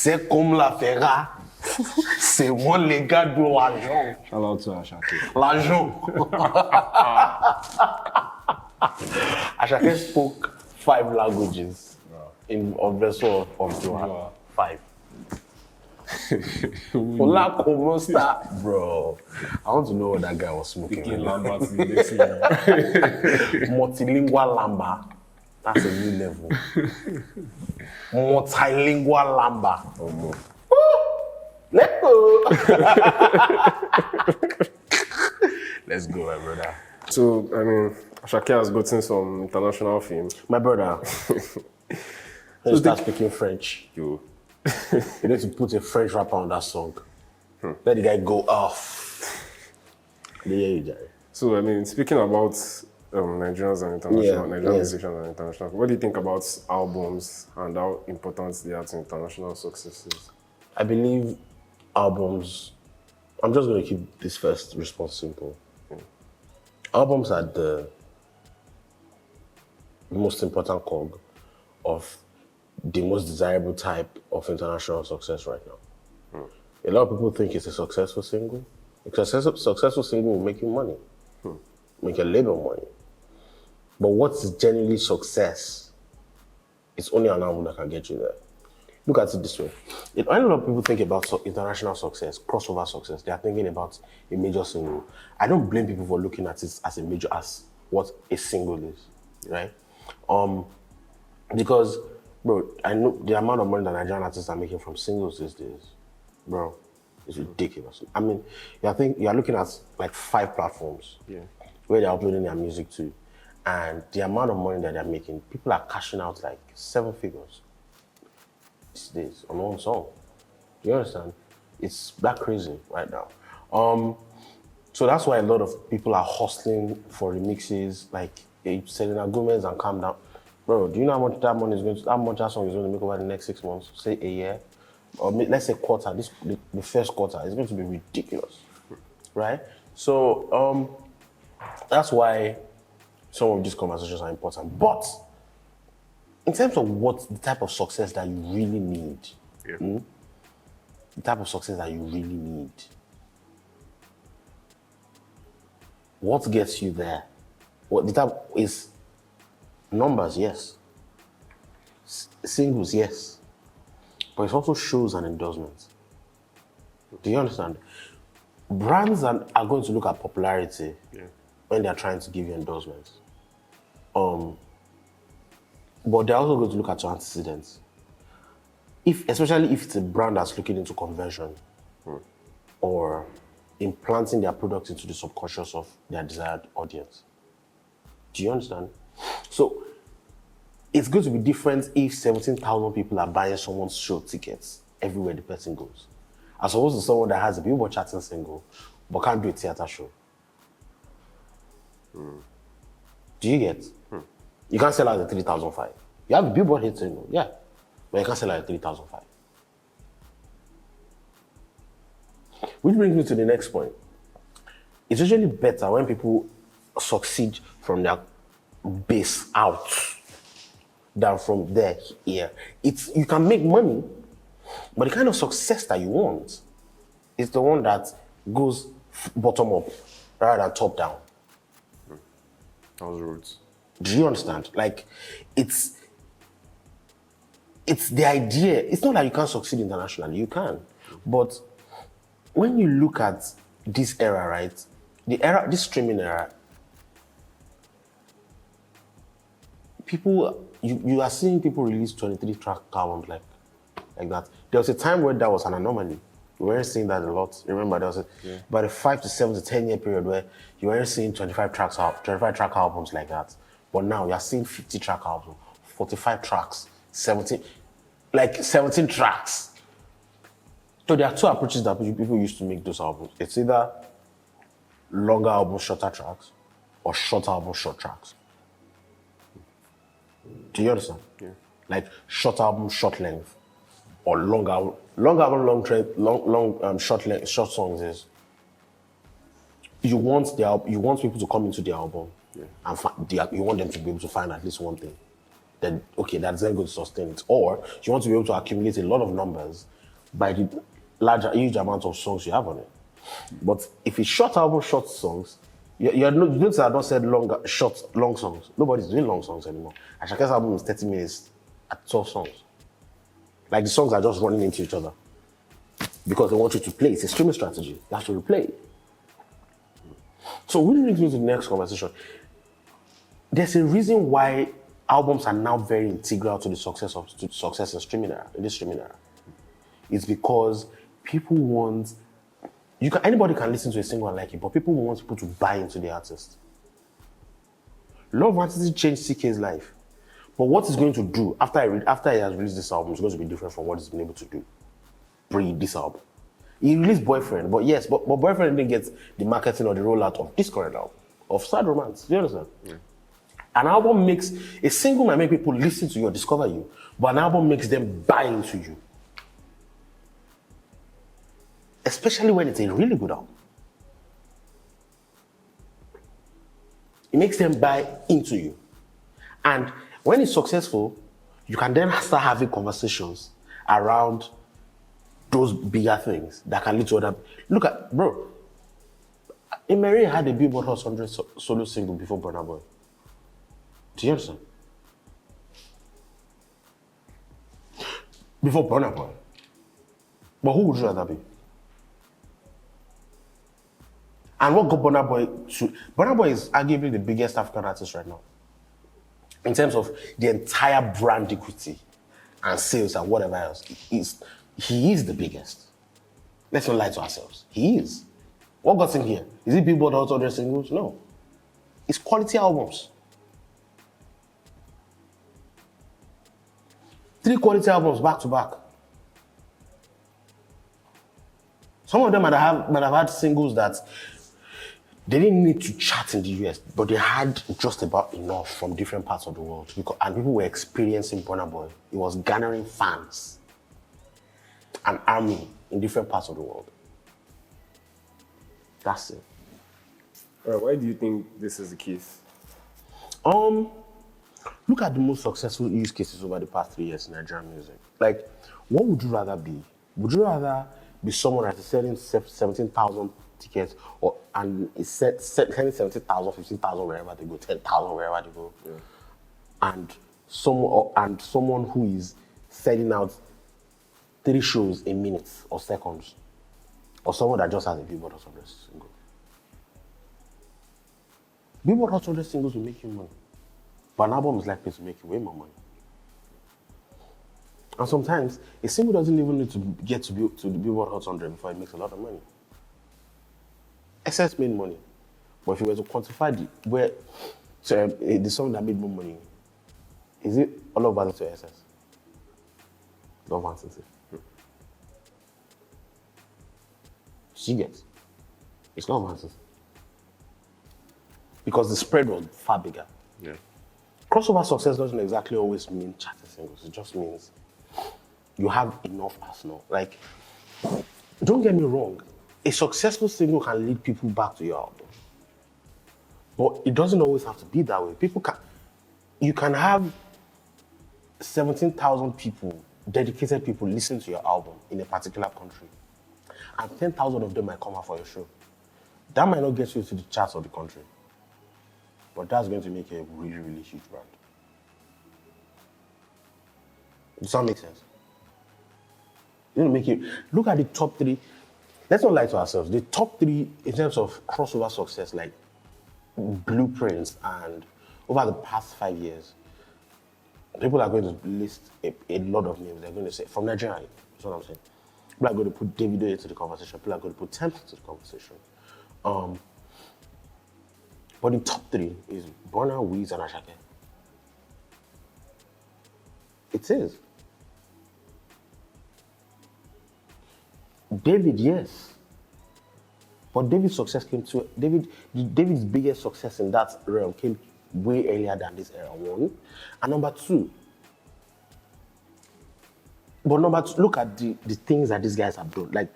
C'est comme la Ferra. C'est moi les gars de l'argent. Shout out to Asake. L'argent. Asake spoke 5 languages in a vessel of Joa. 5. Hola, como está? Bro, I want to know what that guy was smoking. Multilingual lamba. That's a new level. Multilingual lamba. Let's go. Let's go, my brother. So, I mean, Asake has gotten some international fame. My brother. Let's start speaking French. You. You need to put a French rapper on that song. Let the guy go off. Yeah. So, I mean, speaking about Nigerians and international, Nigerian musicians and international, what do you think about albums and how important they are to international successes? I believe albums, I'm just going to keep this first response simple. Albums are the most important cog of the most desirable type of international success right now. A lot of people think it's a successful single. A successful single will make you money, make your label money. But what's genuinely success? It's only an album that can get you there. Look at it this way. A lot of people think about international success, crossover success. They are thinking about a major single. I don't blame people for looking at it as a major, as what a single is, right? Because, bro, I know the amount of money that Nigerian artists are making from singles these days, bro, is ridiculous. I mean, you're looking at like 5 platforms where they're uploading their music to, and the amount of money that they're making, people are cashing out like 7 figures these days on one song. You understand? It's that crazy right now. So that's why a lot of people are hustling for remixes, like Selena Gomez and Calm Down. Bro, do you know how much that money is going to, how much that song is going to make over the next 6 months? Say a year, or let's say quarter. The first quarter is going to be ridiculous, right? So that's why some of these conversations are important. But in terms of what the type of success that you really need, the type of success that you really need, what gets you there? What the type is numbers, yes. Singles, yes. But it's also shows and endorsements. Do you understand? Brands are going to look at popularity when they're trying to give you endorsements. But they're also going to look at your antecedents. Especially if it's a brand that's looking into conversion or implanting their product into the subconscious of their desired audience. Do you understand? So it's going to be different if 17,000 people are buying someone's show tickets everywhere the person goes, as opposed to someone that has a Billboard charting single but can't do a theater show. Do you get? You can't sell out the 3,005. You have a Billboard hit single, yeah, but you can't sell out the 3,005. Which brings me to the next point. It's usually better when people succeed from their base out than from there here. You can make money, but the kind of success that you want is the one that goes bottom up rather than top down. How's the roots? Do you understand? Like, it's the idea. It's not like you can't succeed internationally. You can. But when you look at this era, right? This streaming era, you are seeing people release 23-track albums like that. There was a time where that was an anomaly. You weren't seeing that a lot. Remember, there was about a 5 to 7 to 10 year period where you weren't seeing 25-track albums like that. But now you're seeing 50-track albums, 45 tracks, 17 tracks. So there are 2 approaches that people used to make those albums. It's either longer albums, shorter tracks, or short albums, short tracks. Do you understand? Yeah. Like short album, short length, or long album, short songs is you want people to come into the album and you want them to be able to find at least one thing. then okay, that's then going to sustain it. Or you want to be able to accumulate a lot of numbers by the huge amount of songs you have on it. But if it's short album, short songs, you notice I don't said long songs. Nobody's doing long songs anymore. Asake's album is 30 minutes at 12 songs. Like the songs are just running into each other. Because they want you to play. It's a streaming strategy. You have to replay it. So we need to go to the next conversation. There's a reason why albums are now very integral to the success in streaming era, in this streaming era. It's because people want anybody can listen to a single and like it, but people want people to buy into the artist. Love Fantasy changed CK's life. But what he's going to do after he has released this album is going to be different from what he's been able to do pre this album. He released Boyfriend, but Boyfriend didn't get the marketing or the rollout of this current album, of Sad Romance. Do you understand? Yeah. An album a single might make people listen to you or discover you, but an album makes them buy into you. Especially when it's a really good album. It makes them buy into you. And when it's successful, you can then start having conversations around those bigger things that can lead to other. Look at, bro, Emery had a Billboard Hot 100 solo single before Burna Boy. Do you understand? Before Burna Boy. But who would you rather be? And what got Burna Boy to... Burna Boy is arguably the biggest African artist right now. In terms of the entire brand equity and sales and whatever else. He is the biggest. Let's not lie to ourselves. He is. What got him here? Is it Billboard Hot 100 singles? No. It's quality albums. 3 quality albums back to back. Some of them might have had singles that they didn't need to chart in the US, but they had just about enough from different parts of the world. And people were experiencing Burna Boy. It was garnering fans, an army in different parts of the world. That's it. Why do you think this is the case? Look at the most successful use cases over the past 3 years in Nigerian music. Like, what would you rather be? Would you rather be someone that is selling 17,000 tickets and is selling 17,000, 15,000 wherever they go, 10,000 wherever they go, and someone who is selling out 3 shows in minutes or seconds, or someone that just has a Billboard Hot 100 single? Billboard Hot 100 singles will make you money, but an album is likely to make you way more money. And sometimes a single doesn't even need to get to the Billboard Hot 100 before it makes a lot of money. SS made money, but if you were to quantify the song that made more money, is it all of value to SS? Love Fantasy. She gets. It's Love Fantasy. Because the spread was far bigger. Yeah. Crossover success doesn't exactly always mean charting singles. It just means you have enough arsenal. Like, don't get me wrong, a successful single can lead people back to your album. But it doesn't always have to be that way. You can have 17,000 people, dedicated people, listen to your album in a particular country. And 10,000 of them might come out for your show. That might not get you to the charts of the country. But that's going to make a really, really huge brand. Does that make sense? Look at the top 3. Let's not lie to ourselves. The top 3 in terms of crossover success, like blueprints, and over the past 5 years, people are going to list a lot of names. They're going to say, from Nigeria, that's what I'm saying. People are going to put Davido into the conversation. People are going to put Temp into the conversation. But the top 3 is Burna, Wiz, and Asake. It is. David, yes. But David's success came to David's biggest success in that realm came way earlier than this era, 1. And number 2. Look at the things that these guys have done. Like,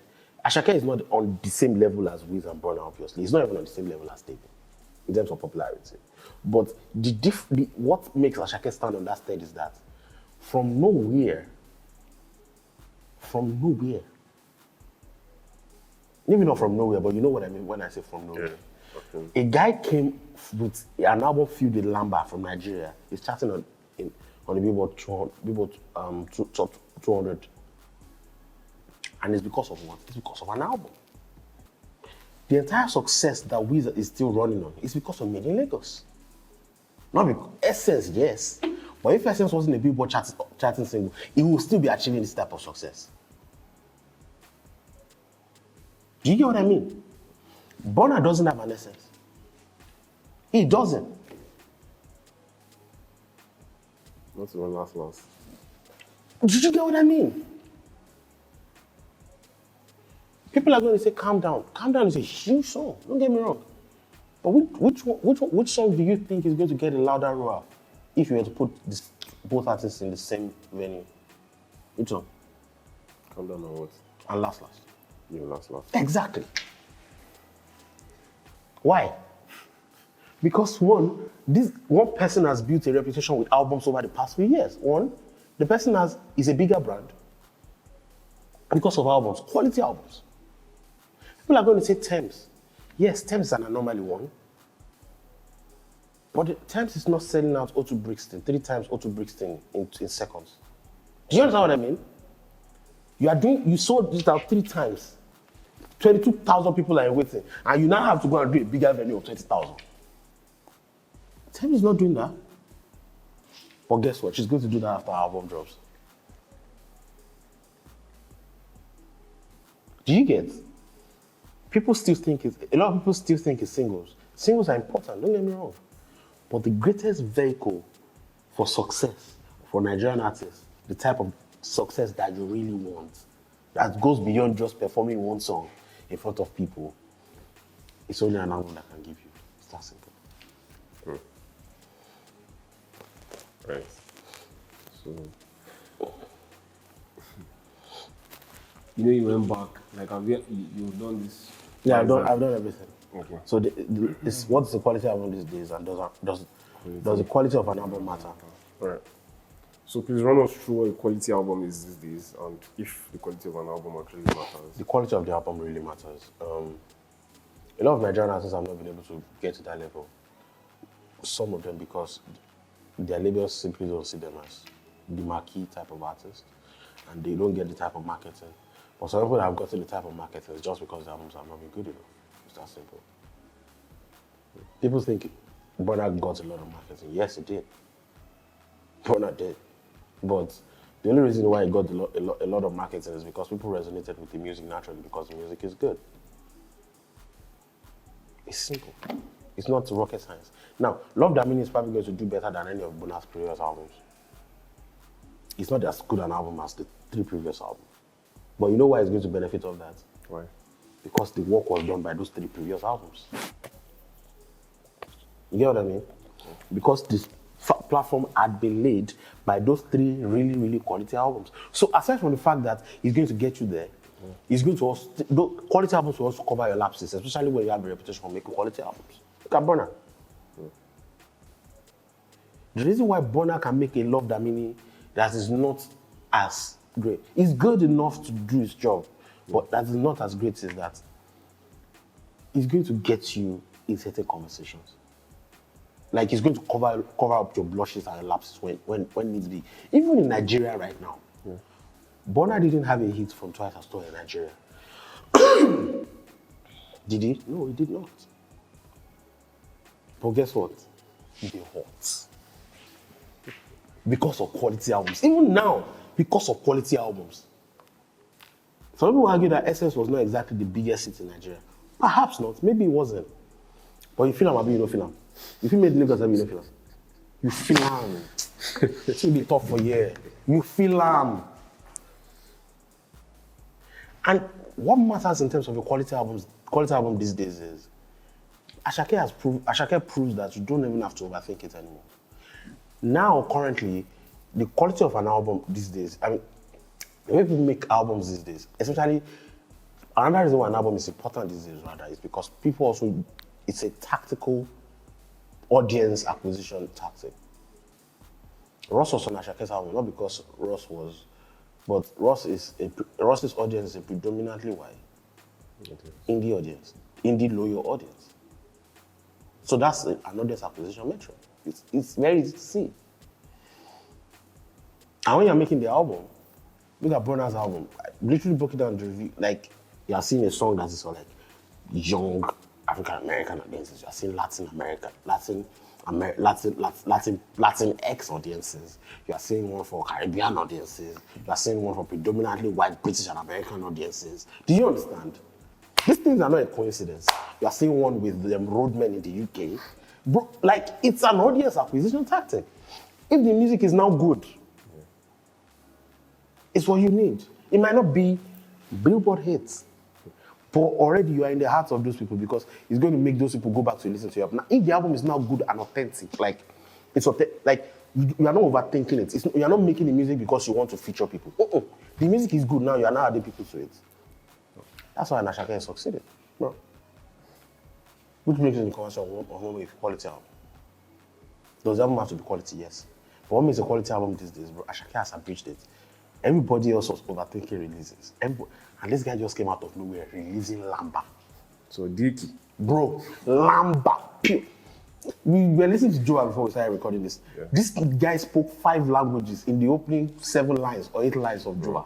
Asake is not on the same level as Wiz and Burna, obviously. He's not even on the same level as David. in terms of popularity. But what makes Asake stand on that stage is that from nowhere, maybe not from nowhere, but you know what I mean when I say from nowhere. Yeah. Okay. A guy came with an album filled with Lamba from Nigeria. He's charting on the Billboard top 200. And it's because of what? It's because of an album. The entire success that Wizkid is still running on is because of Made in Lagos. Not because Essence, yes. But if Essence wasn't a Billboard charting single, it will still be achieving this type of success. Do you get what I mean? Burna doesn't have an Essence. He doesn't. Not even last. Did you get what I mean? People are going to say, calm down. Calm down is a huge song. Don't get me wrong. But which song do you think is going to get a louder roar if you were to put both artists in the same venue? Which one? Calm down on what? And Last. Yeah, last. Exactly. Why? Because one person has built a reputation with albums over the past few years. One, the person is a bigger brand because of albums, quality albums. People are going to say Thames. Yes, Thames is an anomaly one. But Thames is not selling out O2 Brixton 3 times O2 Brixton in seconds. Do you understand what I mean? You sold it out 3 times. 22,000 people are waiting. And you now have to go and do a bigger venue of 20,000. Thames is not doing that. But guess what? She's going to do that after her album drops. Do you get? A lot of people still think it's singles. Singles are important, don't get me wrong. But the greatest vehicle for success for Nigerian artists, the type of success that you really want, that goes beyond just performing one song in front of people, it's only an album that can give you. It's that simple. Right. So, you went back. Like, you've done this? Yeah, I've done everything. Okay. So what's the quality album these days, and does the quality of an album matter? Right. So please run us through what a quality album is these days, and if the quality of an album actually matters. The quality of the album really matters. A lot of Nigerian artists have not been able to get to that level. Some of them because their labels simply don't see them as the marquee type of artist, and they don't get the type of marketing. But some people that have gotten the type of marketing is just because the albums have not been good enough. It's that simple. People think Burna got a lot of marketing. Yes, he did. Burna did. But the only reason why he got a lot of marketing is because people resonated with the music naturally, because the music is good. It's simple. It's not rocket science. Now, Love That Meaning is probably going to do better than any of Burna's previous albums. It's not as good an album as the 3 previous albums. But you know why it's going to benefit of that? Why? Because the work was done by those 3 previous albums. You get what I mean? Because this platform had been laid by those 3 really, really quality albums. So aside from the fact that it's going to get you there, it's going to also, quality albums will also cover your lapses, especially when you have a reputation for making quality albums. Look at Burna. The reason why Burna can make a Love That Meaning that is not as great, it's good enough to do its job, but that is not as great as that. It's going to get you in certain conversations. Like, it's going to cover up your blushes and your lapses when needs be. Even in Nigeria right now, Burna didn't have a hit from Twice as Tall in Nigeria. Did he? No, he did not. But guess what? They're hot. Because of quality albums. Even now, because of quality albums. Some people argue that Essence was not exactly the biggest hit in Nigeria. Perhaps not. Maybe it wasn't. But you feel him, you don't feel him. If you made Lagos, you don't feel him. You feel him. It will be tough for you. You feel him. And what matters in terms of a quality album these days is Asake proves that you don't even have to overthink it anymore. Now, currently, the quality of an album these days, I mean, the way people make albums these days, especially, another reason why an album is important these days, rather, is because people also, it's a tactical audience acquisition tactic. Ross was on Asake's album, not because Ross was, but Ross's audience is a predominantly white indie audience, indie loyal audience. So that's an audience acquisition metric. It's very easy to see. And when you're making the album, look at Burna's album. I literally broke it down to review. Like, you're seeing a song that is for like young African American audiences. You're seeing Latin X audiences. You're seeing one for Caribbean audiences. You're seeing one for predominantly white British and American audiences. Do you understand? These things are not a coincidence. You're seeing one with them roadmen in the UK. Bro, like, it's an audience acquisition tactic. If the music is now good, it's what you need. It might not be Billboard hits, but already you are in the hearts of those people because it's going to make those people go back to listen to your album. Now, if the album is now good and authentic, like you are not overthinking it. You are not making the music because you want to feature people. The music is good now. You are now adding people to it. That's why Asake has succeeded, bro. Which makes it in conversation of one with quality album. Does the album have to be quality? Yes. But what makes a quality album these days, bro? Asake has abridged it. Everybody else was overthinking releases. And this guy just came out of nowhere releasing Lamba. So Dicky. Bro, Lamba. Pure. We were listening to Joa before we started recording this. Yeah. This guy spoke 5 languages in the opening 7 lines or 8 lines of Joa.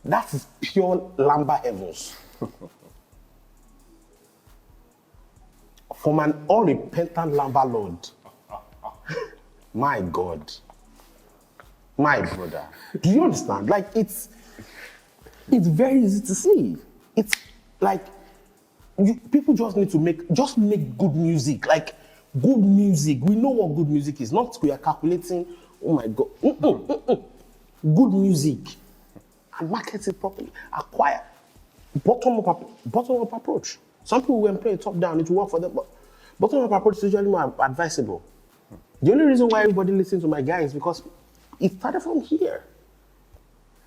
That is pure Lamba heavens. From an unrepentant Lamba Lord. My God. My brother. Do you understand? Like, it's very easy to see. It's like, people just need to make good music. Like, good music. We know what good music is. Not we are calculating, oh my God. Good music. And market it properly. Acquire. Bottom-up approach. Some people will employ top-down. It will work for them. But bottom-up approach is usually more advisable. The only reason why everybody listens to my guy is because it started from here.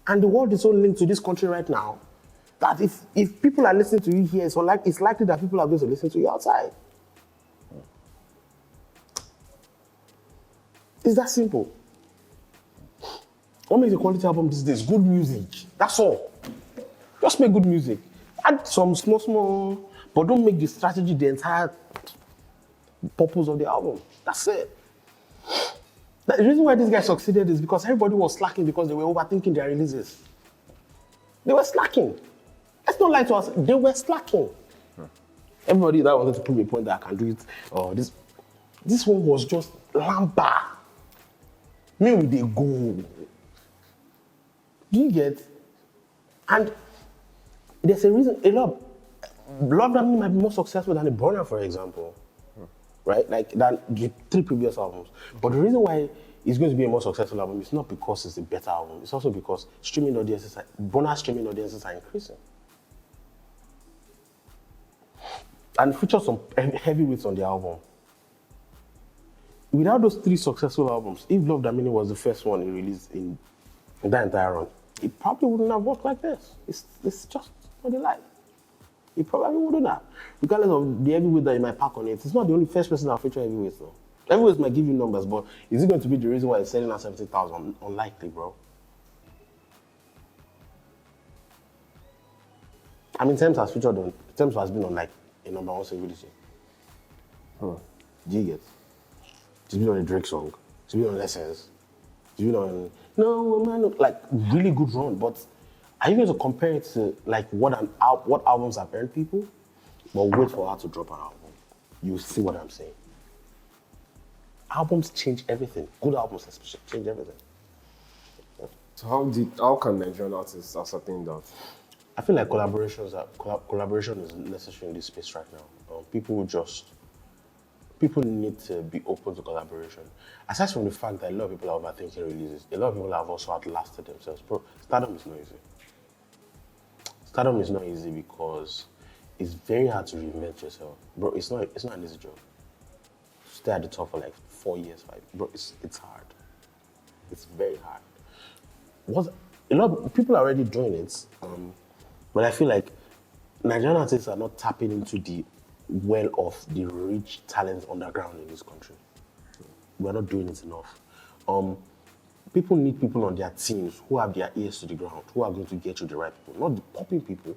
And the world is so linked to this country right now that if people are listening to you here, it's likely that people are going to listen to you outside. It's that simple. What makes a quality album these days? Good music. That's all. Just make good music. Add some small, but don't make the strategy the entire purpose of the album. That's it. The reason why this guy succeeded is because everybody was slacking because they were overthinking their releases. They were slacking. Let's not lie to us. They were slacking. Everybody that wanted to prove a point that I can do it, this one was just Lamba. Me with the go. Do you get? And there's a reason, Love That Me might be more successful than a Burna, for example. Right? Like, than the 3 previous albums. But the reason why it's going to be a more successful album is not because it's a better album. It's also because Burna's streaming audiences are increasing. And features some heavyweights on the album. Without those 3 successful albums, if Love That Me was the first one he released in that entire run, it probably wouldn't have worked like this. It's just not a lie. It probably wouldn't have. Regardless of the heavyweight that you might pack on it, it's not the only first person that feature heavyweights though. Heavyweights might give you numbers, but is it going to be the reason why it's selling at 70,000? Unlikely, bro. I mean, Thames has been on like a number 1 single-digit. Do you get? It's been on a Drake song. It's been on Lessons. It's been on No Man, like really good run. But are you going to compare it to like what albums have earned people? But wait for her to drop an album. You see what I'm saying? Albums change everything. Good albums especially change everything. So how can Nigerian artists ascertain that? I feel like collaboration is necessary in this space right now. People need to be open to collaboration. Aside from the fact that a lot of people are overthinking releases, a lot of people have also outlasted themselves. Bro, stardom is not easy. Stardom is not easy because it's very hard to reinvent yourself. Bro, it's not an easy job. Stay at the top for like 4 years, 5. Bro, it's hard. It's very hard. A lot of people are already doing it, but I feel like Nigerian artists are not tapping into the well of the rich talent underground in this country. We're not doing it enough. People need people on their teams who have their ears to the ground, who are going to get you the right people, not the popping people.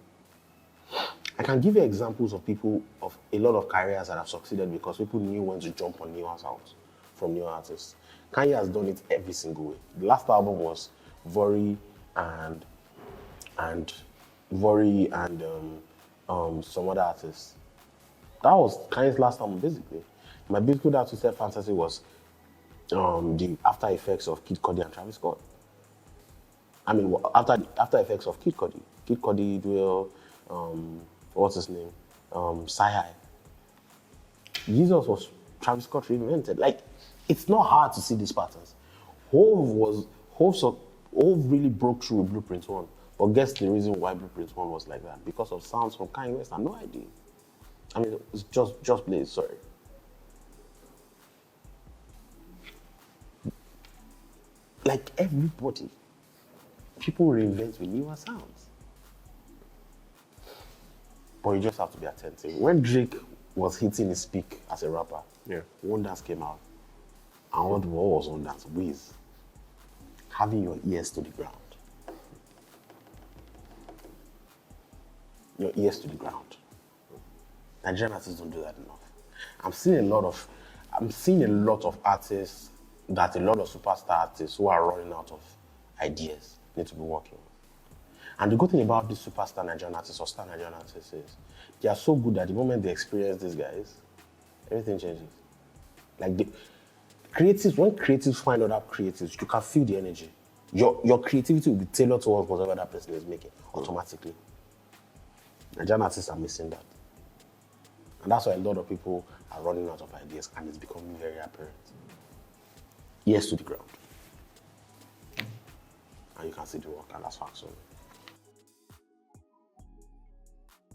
I can give you examples of people of a lot of careers that have succeeded because people knew when to jump on newer sounds from new artists. Kanye has done it every single way. The last album was Vori and some other artists. That was Kanye's last album, basically. My beautiful dark twisted fantasy was the after effects of Kid Cudi and Travis Scott. I mean, after effects of Kid Cudi, Duel, what's his name, Sci-Hi. Jesus was Travis Scott reinvented. Like, it's not hard to see these patterns. Hove really broke through with Blueprint 1. But guess the reason why Blueprint 1 was like that? Because of sounds from Kanye West. I have no idea. I mean, it's just Blaze, sorry. Like everybody, people reinvent with newer sounds. But you just have to be attentive. When Drake was hitting his peak as a rapper, Wonders came out. And what was Wonders? Wiz. Having your ears to the ground. Your ears to the ground. Nigerian artists don't do that enough. I'm seeing a lot of artists that a lot of superstar artists who are running out of ideas need to be working on. And the good thing about these superstar Nigerian artists or star Nigerian artists is they are so good that the moment they experience these guys, everything changes. Like when creatives find other creatives, you can feel the energy. Your creativity will be tailored towards whatever that person is making automatically. Nigerian artists are missing that. And that's why a lot of people are running out of ideas and it's becoming very apparent. Ears to the ground. And you can see the work, and that's facts on it.